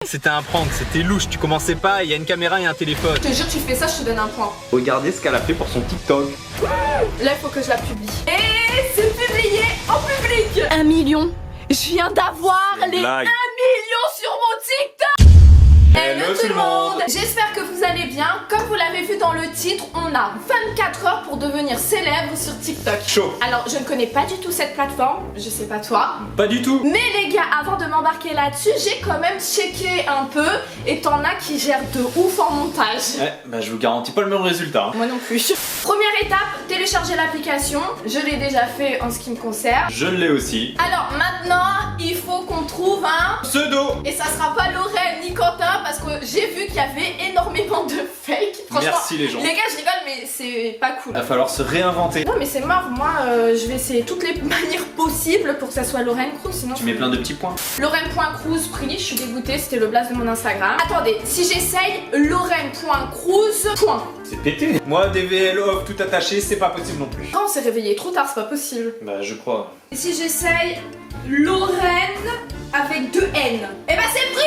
C'était un prank, c'était louche, tu commençais pas, il y a une caméra et un téléphone. Je te jure, tu fais ça, je te donne un point. Regardez ce qu'elle a fait pour son TikTok. Là, il faut que je la publie. Et c'est publié en public. 1 million. Je viens d'avoir les 1 million sur mon TikTok. Hello tout le monde. J'espère que vous allez bien. Comme vous l'avez vu dans le titre, on a 24 heures pour devenir célèbre sur TikTok. Chaud. Alors, je ne connais pas du tout cette plateforme. Je sais pas toi. Pas du tout. Mais les gars, avant de m'embarquer là-dessus, j'ai quand même checké un peu. Et t'en as qui gèrent de ouf en montage. Ouais, bah je vous garantis pas le même résultat. Moi non plus. Première étape, télécharger l'application. Je l'ai déjà fait en ce qui me concerne. Je l'ai aussi. Alors maintenant, il faut qu'on trouve un Pseudo. Et ça sera pas Lorraine ni Quentin parce que j'ai vu qu'il y avait énormément de fake. Franchement, Merci les gens. les gars, je rigole, mais c'est pas cool. Va falloir se réinventer. Non mais c'est mort, moi je vais essayer toutes les manières possibles pour que ça soit Lorraine Cruz, sinon Tu mets plein de petits points. Lorraine.cruz prix, je suis dégoûtée, c'était le blaze de mon Instagram. Attendez, si j'essaye Lorraine.cruz, point. C'est pété. Moi, DVL off tout attaché, c'est pas possible non plus. Oh, on s'est réveillé trop tard, c'est pas possible. Bah je crois. Et si j'essaye Lorraine avec 2 N, et bah c'est pris.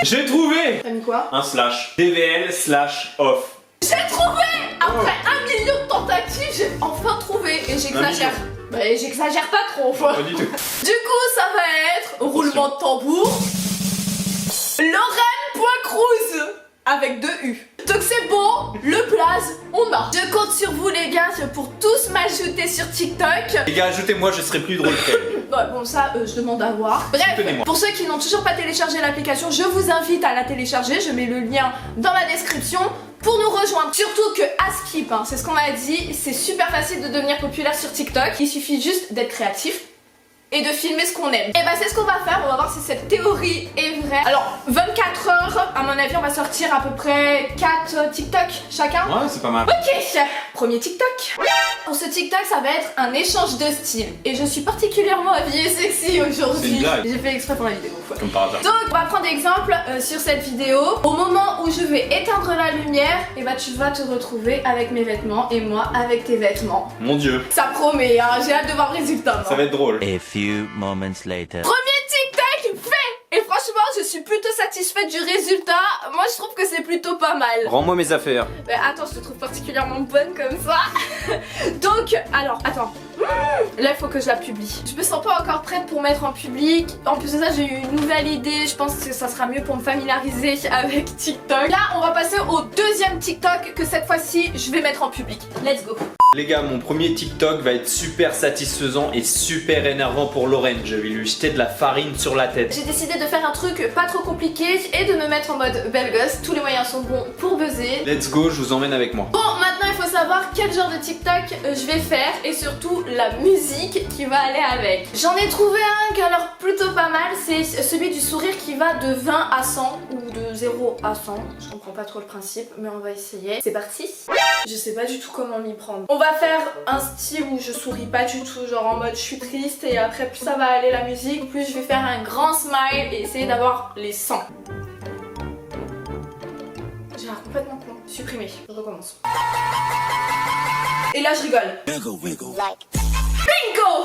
J'ai trouvé. T'as mis quoi? Un slash. DVL slash off. J'ai trouvé. Après 1 million de tentatives, j'ai enfin trouvé. Et j'exagère. Bah j'exagère pas trop. Pas du tout. Du coup, ça va être roulement de tambour. Lorraine.cruz avec 2 U. Donc c'est bon, le blaze, on a. Je compte sur vous les gars pour tous m'ajouter sur TikTok. Les gars, ajoutez-moi, je serai plus drôle qu'elle. Bon ça, je demande à voir. Bref, Soutenez-moi. pour ceux qui n'ont toujours pas téléchargé l'application, je vous invite à la télécharger. Je mets le lien dans la description pour nous rejoindre. Surtout que Askip, hein, c'est ce qu'on m'a dit, c'est super facile de devenir populaire sur TikTok. Il suffit juste d'être créatif et de filmer ce qu'on aime. Et bah c'est ce qu'on va faire, on va voir si cette théorie est vraie. Alors 24 heures, à mon avis on va sortir à peu près 4 TikTok chacun. Ouais, c'est pas mal. Ok, premier TikTok. Pour ce TikTok ça va être un échange de style. Et je suis particulièrement habillée sexy C'est aujourd'hui. une blague. J'ai fait exprès pour la vidéo. Comme par hasard. Donc on va prendre exemple sur cette vidéo. Au moment où je vais éteindre la lumière, et bah tu vas te retrouver avec mes vêtements et moi avec tes vêtements. Mon dieu. Ça promet, hein, j'ai hâte de voir le résultat. Ça va être drôle. A few moments later. Premier TikTok fait. Et franchement je suis plutôt satisfaite du résultat. Moi je trouve que c'est plutôt pas mal. Rends-moi mes affaires. Mais attends, je te trouve particulièrement bonne comme ça. Donc, alors, attends. Là, il faut que je la publie. Je me sens pas encore prête pour mettre en public. En plus de ça, j'ai eu une nouvelle idée. Je pense que ça sera mieux pour me familiariser avec TikTok. Là, on va passer au deuxième TikTok que cette fois-ci, je vais mettre en public. Let's go. Les gars, mon premier TikTok va être super satisfaisant et super énervant pour Lorraine. Je vais lui jeter de la farine sur la tête. J'ai décidé de faire un truc pas trop compliqué et de me mettre en mode belle gosse. Tous les moyens sont bons pour buzzer. Let's go, je vous emmène avec moi. Bon, maintenant il faut savoir quel genre de TikTok je vais faire et surtout la musique qui va aller avec. J'en ai trouvé un qui a l'air plutôt pas mal, c'est celui du sourire qui va de 20 à 100 ou de 0 à 100. Je comprends pas trop le principe, mais on va essayer. C'est parti. Je sais pas du tout comment m'y prendre. On va faire un style où je souris pas du tout, genre en mode je suis triste et après plus ça va aller la musique, plus je vais faire un grand smile et essayer d'avoir les 100. J'ai l'air complètement con. Supprimer. Je recommence. Et là je rigole. Bingo!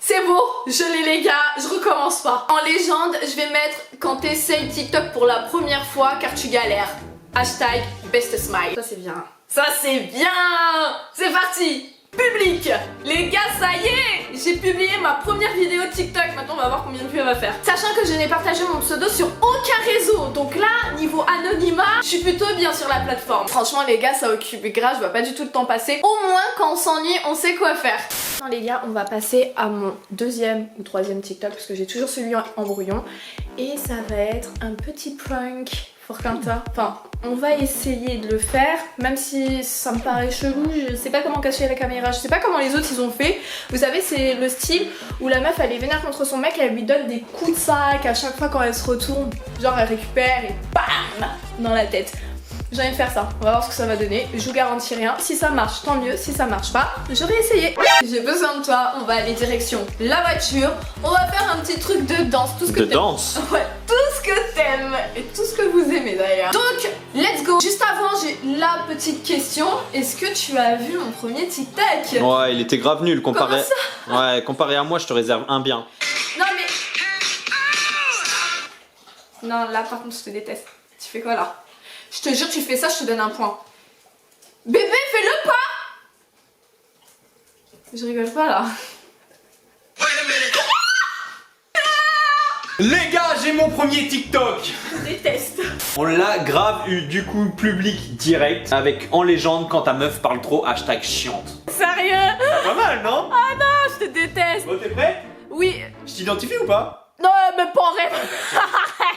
C'est beau, je l'ai les gars, je recommence pas. En légende, je vais mettre quand t'essayes TikTok pour la première fois car tu galères. Hashtag best smile. Ça c'est bien. Ça c'est bien! C'est parti! Public! Les gars, ça y est! J'ai publié ma première vidéo TikTok, maintenant on va voir combien de vues elle va faire. Sachant que je n'ai partagé mon pseudo sur aucun réseau, donc là, niveau anonymat, je suis plutôt bien sur la plateforme. Franchement les gars, ça occupe grave, je vois pas du tout le temps passer. Au moins, quand on s'ennuie, on sait quoi faire. Non les gars, on va passer à mon deuxième ou troisième TikTok, parce que j'ai toujours celui en brouillon. Et ça va être un petit prank pour Quentin. Enfin, on va essayer de le faire, même si ça me paraît chelou, je sais pas comment cacher la caméra, je sais pas comment les autres ils ont fait. Vous savez, c'est le style où la meuf elle est vénère contre son mec, elle lui donne des coups de sac à chaque fois quand elle se retourne. Genre elle récupère et BAM dans la tête. J'ai envie de faire ça, on va voir ce que ça va donner, je vous garantis rien. Si ça marche, tant mieux, si ça marche pas, j'aurais essayé. J'ai besoin de toi, on va aller direction la voiture, on va faire un petit truc de danse, tout ce que De t'aimes. danse? Ouais, tout ce que t'aimes et tout ce que vous aimez d'ailleurs. Donc, let's go. Juste avant, j'ai la petite question, est-ce que tu as vu mon premier TikTok? Ouais, il était grave nul comparé. Comment Ouais, comparé à moi, je te réserve un bien. Non mais... Non, là par contre je te déteste. Tu fais quoi là? Je te jure, tu fais ça, je te donne un point. Bébé, fais-le pas! Je rigole pas là. Les gars, j'ai mon premier TikTok. Je déteste. On l'a grave eu du coup public direct avec en légende quand ta meuf parle trop hashtag chiante. Sérieux? Pas mal non? Ah non, je te déteste. Bon t'es prêt? Oui. Je t'identifie ou pas? Non, mais pas en rêve.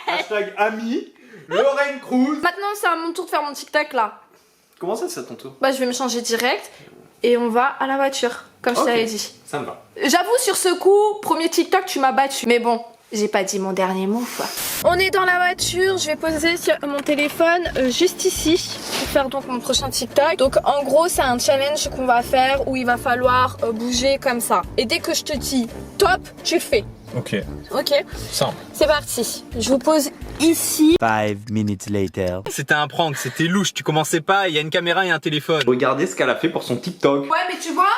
Hashtag ami, Lorraine Cruz. Maintenant, c'est à mon tour de faire mon TikTok là. Comment ça c'est à ton tour? Bah, je vais me changer direct et on va à la voiture, comme je Ok. t'avais dit. Ça me va. J'avoue, sur ce coup, premier TikTok, tu m'as battu. Mais bon, j'ai pas dit mon dernier mot, quoi. On est dans la voiture, je vais poser mon téléphone juste ici pour faire donc mon prochain TikTok. Donc en gros, c'est un challenge qu'on va faire où il va falloir bouger comme ça. Et dès que je te dis top, tu le fais. Ok, Ok? simple. C'est parti. Je vous pose ici. 5 minutes later. C'était un prank, c'était louche, tu commençais pas, il y a une caméra et un téléphone. Regardez ce qu'elle a fait pour son TikTok. Ouais, mais tu vois,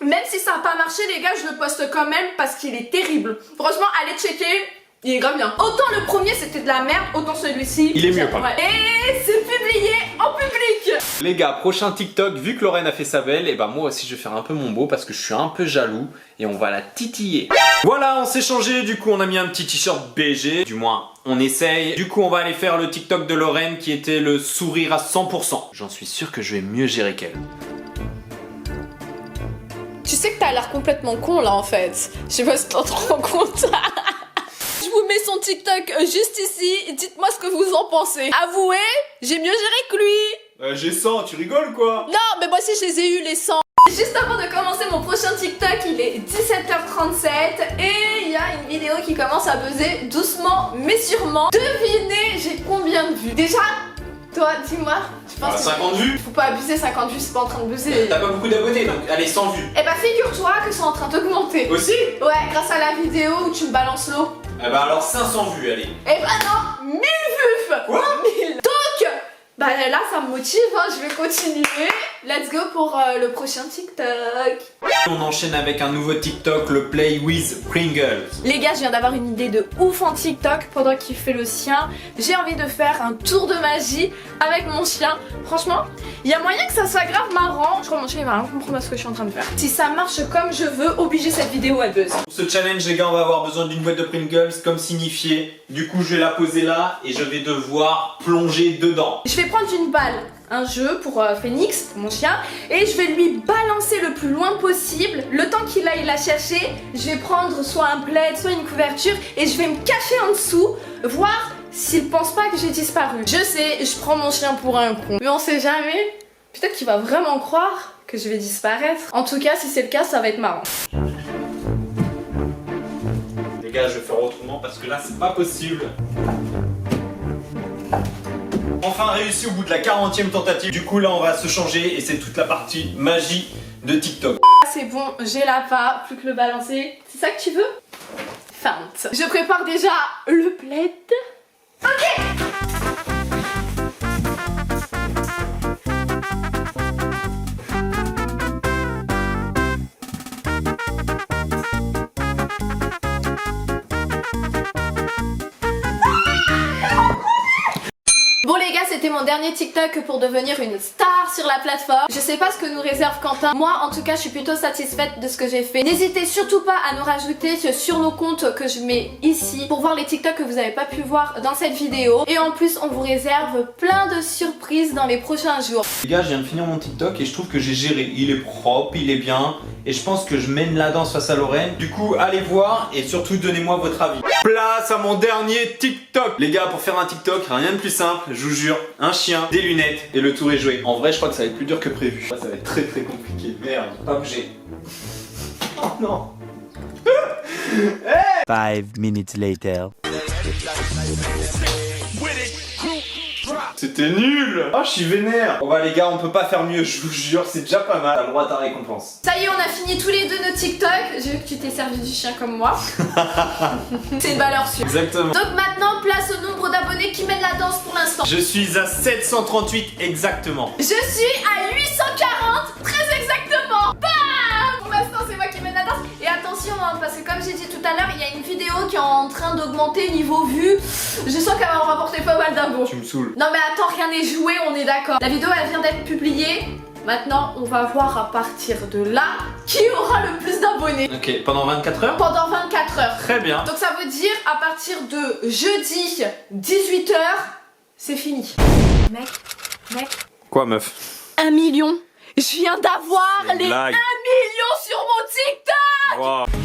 même si ça n'a pas marché, les gars, je le poste quand même parce qu'il est terrible. Franchement, allez checker, il est grave bien. Autant le premier c'était de la merde, autant celui-ci. Il est mieux, par ouais. Et c'est publié en public. Les gars, prochain TikTok, vu que Lorraine a fait sa belle, et bah moi aussi je vais faire un peu mon beau parce que je suis un peu jaloux et on va la titiller. Voilà, on s'est changé, du coup on a mis un petit t-shirt BG, du moins on essaye. Du coup on va aller faire le TikTok de Lorraine qui était le sourire à 100%. J'en suis sûr que je vais mieux gérer qu'elle. Tu sais que t'as l'air complètement con là en fait. Je sais pas si t'en te rends compte. Je vous mets son TikTok juste ici. Dites-moi ce que vous en pensez. Avouez, j'ai mieux géré que lui. J'ai 100, tu rigoles quoi? Non, mais moi aussi je les ai eu les 100. Juste avant de commencer mon prochain TikTok, il est 17h37 et il y a une vidéo qui commence à buzzer doucement mais sûrement. Devinez, j'ai combien de vues? Déjà, toi, dis-moi, tu penses que 50 vues? faut pas abuser, 50 vues, c'est pas en train de buzzer. T'as pas beaucoup d'abonnés donc allez 100 vues. Eh bah figure-toi que c'est en train d'augmenter. Aussi? Ouais, grâce à la vidéo où tu me balances l'eau. Eh bah alors 500 vues, allez. Eh bah non, 1000 vues. Quoi? 1000. Donc, bah là ça me motive, hein, je vais continuer. Let's go pour le prochain TikTok. On enchaîne avec un nouveau TikTok, le Play with Pringles. Les gars, je viens d'avoir une idée de ouf en TikTok pendant qu'il fait le sien. J'ai envie de faire un tour de magie avec mon chien. Franchement, il y a moyen que ça soit grave marrant. Je crois que mon chien il va rien comprendre à ce que je suis en train de faire. Si ça marche comme je veux, obligé cette vidéo elle buzz. Pour ce challenge les gars, on va avoir besoin d'une boîte de Pringles comme signifié. Du coup je vais la poser là et je vais devoir plonger dedans. Je vais prendre une balle, un jeu pour Phoenix, pour mon chien, et je vais lui balancer le plus loin possible. Le temps qu'il aille la chercher, je vais prendre soit un plaid, soit une couverture, et je vais me cacher en dessous, voir s'il pense pas que j'ai disparu. Je sais, je prends mon chien pour un con, mais on sait jamais. Peut-être qu'il va vraiment croire que je vais disparaître. En tout cas, si c'est le cas, ça va être marrant. Les gars, je vais faire autrement parce que là c'est pas possible. Enfin réussi au bout de la 40e tentative. Du coup là on va se changer et c'est toute la partie magie de TikTok. C'est bon, j'ai la part, plus que le balancer. C'est ça que tu veux? Feinte. Je prépare déjà le plaid. Ok. Bon les gars, c'était mon dernier TikTok pour devenir une star sur la plateforme. Je sais pas ce que nous réserve Quentin. Moi en tout cas je suis plutôt satisfaite de ce que j'ai fait. N'hésitez surtout pas à nous rajouter sur nos comptes que je mets ici pour voir les TikTok que vous n'avez pas pu voir dans cette vidéo. Et en plus on vous réserve plein de surprises dans les prochains jours. Les gars, je viens de finir mon TikTok et je trouve que j'ai géré. Il est propre, il est bien et je pense que je mène la danse face à Lorraine. Du coup allez voir et surtout donnez-moi votre avis. Place à mon dernier TikTok. Les gars, pour faire un TikTok, rien de plus simple. Je vous jure, un chien, des lunettes et le tour est joué. En vrai, je crois que ça va être plus dur que prévu. Ça va être très très compliqué. Merde, pas bouger. Oh non. 5 minutes later. C'était nul. Oh, je suis vénère. Bon bah les gars, on peut pas faire mieux, je vous jure, c'est déjà pas mal. T'as le droit à ta récompense. Ça y est, on a fini tous les deux nos TikTok. J'ai vu que tu t'es servi du chien comme moi. C'est une valeur sûre. Exactement. Donc maintenant, place au nombre d'abonnés qui mènent la danse pour l'instant. Je suis à 738 exactement. Je suis à 840, très exactement. Bam! Pour l'instant, c'est moi qui mène la danse. Et attention, hein, attendre parce que comme j'ai dit tout à l'heure, il y a une vidéo qui est en train d'augmenter niveau vue. Je sens qu'elle va me rapporter pas mal d'abos. Tu me saoules. Non mais attends, rien n'est joué, on est d'accord. La vidéo elle vient d'être publiée. Maintenant, on va voir à partir de là qui aura le plus d'abonnés. Ok, pendant 24 heures? Pendant 24 heures. Très bien. Donc ça veut dire à partir de jeudi 18h, c'est fini. Mec. Quoi, meuf? 1 million. Je viens d'avoir C'est une les 1 blague. million sur mon TikTok. Wow.